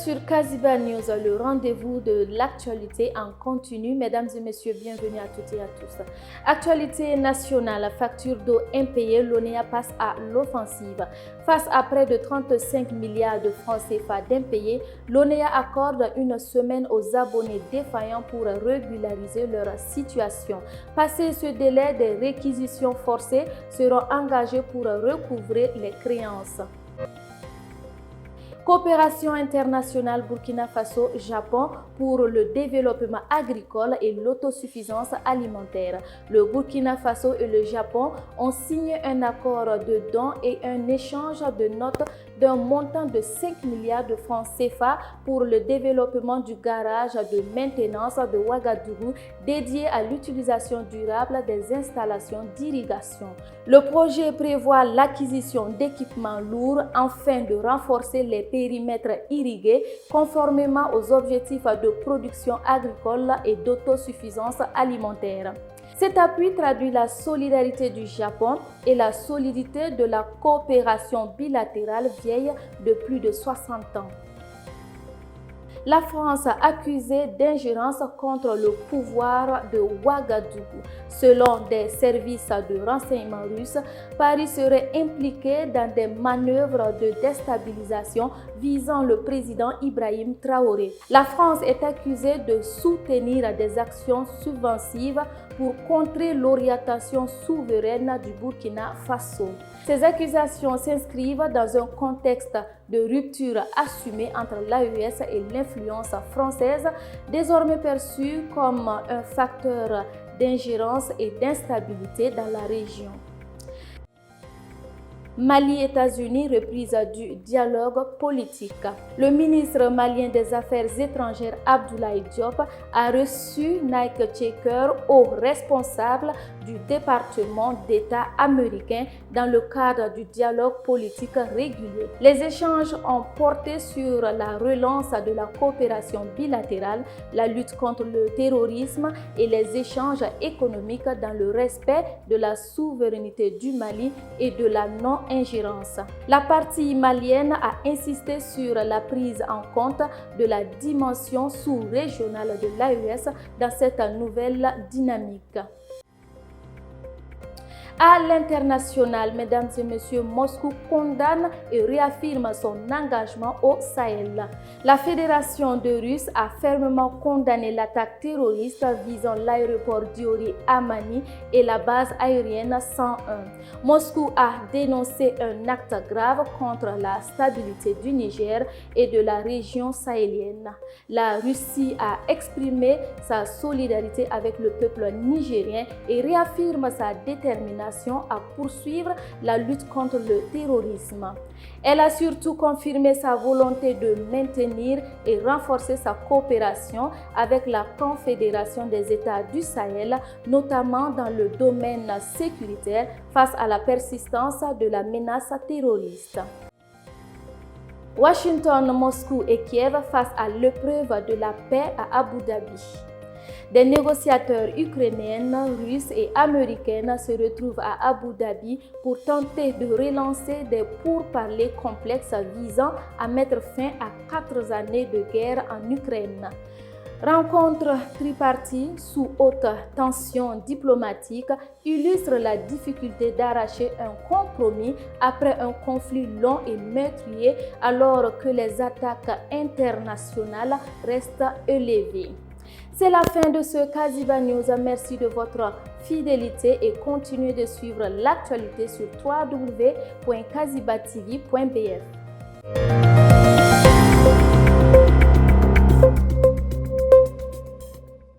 sur Kaziba News, le rendez-vous de l'actualité en continu. Mesdames et messieurs, bienvenue à toutes et à tous. Actualité nationale, facture d'eau impayée, l'ONEA passe à l'offensive. Face à près de 35 milliards de francs CFA d'impayés, l'ONEA accorde une semaine aux abonnés défaillants pour régulariser leur situation. Passé ce délai, des réquisitions forcées seront engagées pour recouvrer les créances. Coopération internationale Burkina Faso-Japon pour le développement agricole et l'autosuffisance alimentaire. Le Burkina Faso et le Japon ont signé un accord de dons et un échange de notes d'un montant de 5 milliards de francs CFA pour le développement du garage de maintenance de Ouagadougou dédié à l'utilisation durable des installations d'irrigation. Le projet prévoit l'acquisition d'équipements lourds afin de renforcer les périmètres irrigués conformément aux objectifs de production agricole et d'autosuffisance alimentaire. Cet appui traduit la solidarité du Japon et la solidité de la coopération bilatérale vieille de plus de 60 ans. La France a accusé d'ingérence contre le pouvoir de Ouagadougou. Selon des services de renseignement russes, Paris serait impliqué dans des manœuvres de déstabilisation visant le président Ibrahim Traoré. La France est accusée de soutenir des actions subversives pour contrer l'orientation souveraine du Burkina Faso. Ces accusations s'inscrivent dans un contexte de rupture assumée entre l'AES et l'influence française, désormais perçue comme un facteur d'ingérence et d'instabilité dans la région. Mali-États-Unis, reprise du dialogue politique. Le ministre malien des Affaires étrangères Abdoulaye Diop a reçu Nike Checker, haut responsable du département d'État américain dans le cadre du dialogue politique régulier. Les échanges ont porté sur la relance de la coopération bilatérale, la lutte contre le terrorisme et les échanges économiques dans le respect de la souveraineté du Mali et de la non-ingérence. La partie malienne a insisté sur la prise en compte de la dimension sous-régionale de l'AES dans cette nouvelle dynamique. À l'international, mesdames et messieurs, Moscou condamne et réaffirme son engagement au Sahel. La Fédération de Russie a fermement condamné l'attaque terroriste visant l'aéroport Diori Amani et la base aérienne 101. Moscou a dénoncé un acte grave contre la stabilité du Niger et de la région sahélienne. La Russie a exprimé sa solidarité avec le peuple nigérien et réaffirme sa détermination à poursuivre la lutte contre le terrorisme. Elle a surtout confirmé sa volonté de maintenir et renforcer sa coopération avec la Confédération des États du Sahel, notamment dans le domaine sécuritaire face à la persistance de la menace terroriste. Washington, Moscou et Kiev face à l'épreuve de la paix à Abu Dhabi. Des négociateurs ukrainiens, russes et américains se retrouvent à Abu Dhabi pour tenter de relancer des pourparlers complexes visant à mettre fin à 4 années de guerre en Ukraine. Rencontre tripartite sous haute tension diplomatique illustre la difficulté d'arracher un compromis après un conflit long et meurtrier alors que les attaques internationales restent élevées. C'est la fin de ce Kaziba News. Merci de votre fidélité et continuez de suivre l'actualité sur www.kazibatv.bf.